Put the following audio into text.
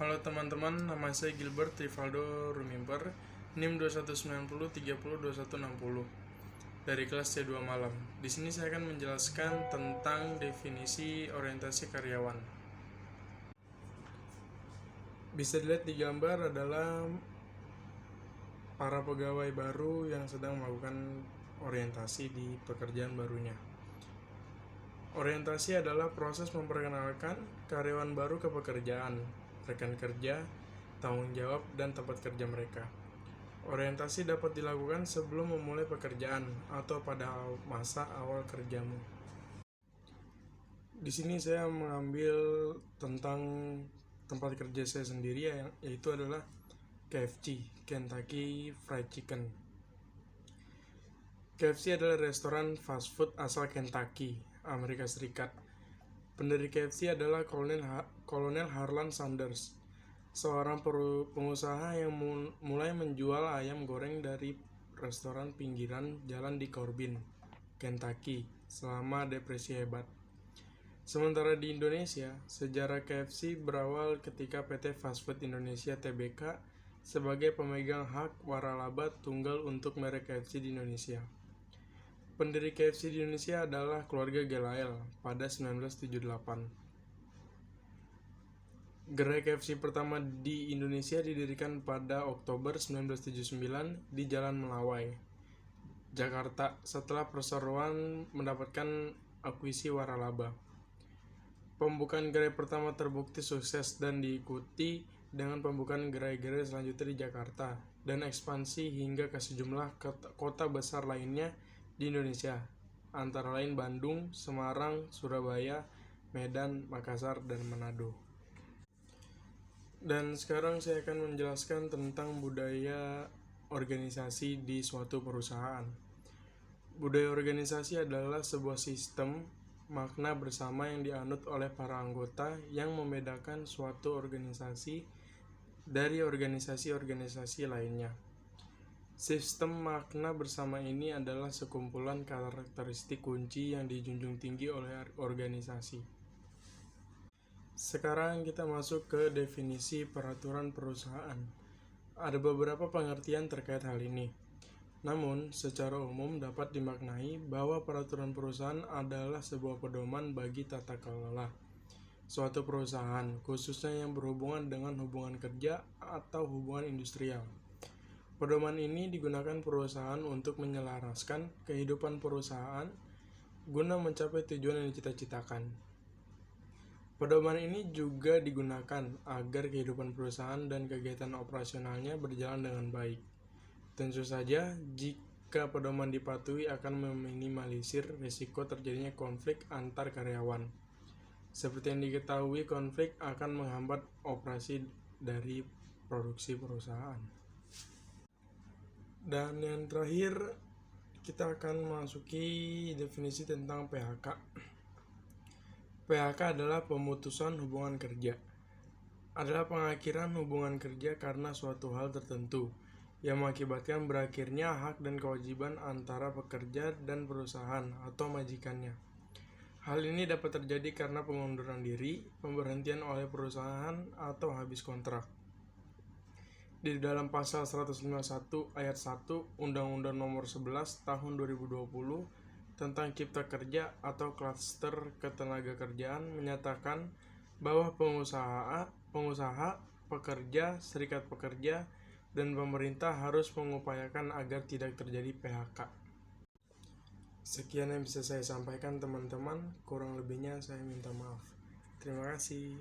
Halo teman-teman, nama saya Gilbert Rivaldo Rumimper, NIM 2190302160 dari kelas C2 Malam. Di sini saya akan menjelaskan tentang definisi orientasi karyawan. Bisa dilihat di gambar adalah para pegawai baru yang sedang melakukan orientasi di pekerjaan barunya. Orientasi adalah proses memperkenalkan karyawan baru ke pekerjaan, rekan kerja, tanggung jawab, dan tempat kerja mereka. Orientasi dapat dilakukan sebelum memulai pekerjaan atau pada masa awal kerjamu. Di sini saya mengambil tentang tempat kerja saya sendiri, yaitu adalah KFC, Kentucky Fried Chicken. KFC adalah restoran fast food asal Kentucky, Amerika Serikat. Pendiri KFC adalah Kolonel Harlan Sanders, seorang pengusaha yang mulai menjual ayam goreng dari restoran pinggiran jalan di Corbin, Kentucky, selama depresi hebat. Sementara di Indonesia, sejarah KFC berawal ketika PT Fast Food Indonesia Tbk sebagai pemegang hak waralaba tunggal untuk merek KFC di Indonesia. Pendiri KFC di Indonesia adalah keluarga Gelael pada 1978. Gerai KFC pertama di Indonesia didirikan pada Oktober 1979 di Jalan Melawai, Jakarta, setelah perseroan mendapatkan akuisisi waralaba. Pembukaan gerai pertama terbukti sukses dan diikuti dengan pembukaan gerai-gerai selanjutnya di Jakarta dan ekspansi hingga ke sejumlah kota besar lainnya di Indonesia, antara lain Bandung, Semarang, Surabaya, Medan, Makassar, dan Manado. Dan sekarang saya akan menjelaskan tentang budaya organisasi di suatu perusahaan. Budaya organisasi adalah sebuah sistem makna bersama yang dianut oleh para anggota yang membedakan suatu organisasi dari organisasi-organisasi lainnya. Sistem makna bersama ini adalah sekumpulan karakteristik kunci yang dijunjung tinggi oleh organisasi. Sekarang kita masuk ke definisi peraturan perusahaan. Ada beberapa pengertian terkait hal ini. Namun, secara umum dapat dimaknai bahwa peraturan perusahaan adalah sebuah pedoman bagi tata kelola suatu perusahaan, khususnya yang berhubungan dengan hubungan kerja atau hubungan industrial. Pedoman ini digunakan perusahaan untuk menyelaraskan kehidupan perusahaan guna mencapai tujuan yang dicita-citakan. Pedoman ini juga digunakan agar kehidupan perusahaan dan kegiatan operasionalnya berjalan dengan baik. Tentu saja, jika pedoman dipatuhi akan meminimalisir risiko terjadinya konflik antar karyawan. Seperti yang diketahui, konflik akan menghambat operasi dari produksi perusahaan. Dan yang terakhir, kita akan memasuki definisi tentang PHK. PHK adalah pemutusan hubungan kerja. Adalah pengakhiran hubungan kerja karena suatu hal tertentu yang mengakibatkan berakhirnya hak dan kewajiban antara pekerja dan perusahaan atau majikannya. Hal ini dapat terjadi karena pengunduran diri, pemberhentian oleh perusahaan, atau habis kontrak. Di dalam pasal 151 ayat 1 Undang-Undang Nomor 11 Tahun 2020 tentang Cipta Kerja atau Klaster Ketenagakerjaan menyatakan bahwa pengusaha, pekerja, serikat pekerja, dan pemerintah harus mengupayakan agar tidak terjadi PHK. Sekian yang bisa saya sampaikan teman-teman, kurang lebihnya saya minta maaf. Terima kasih.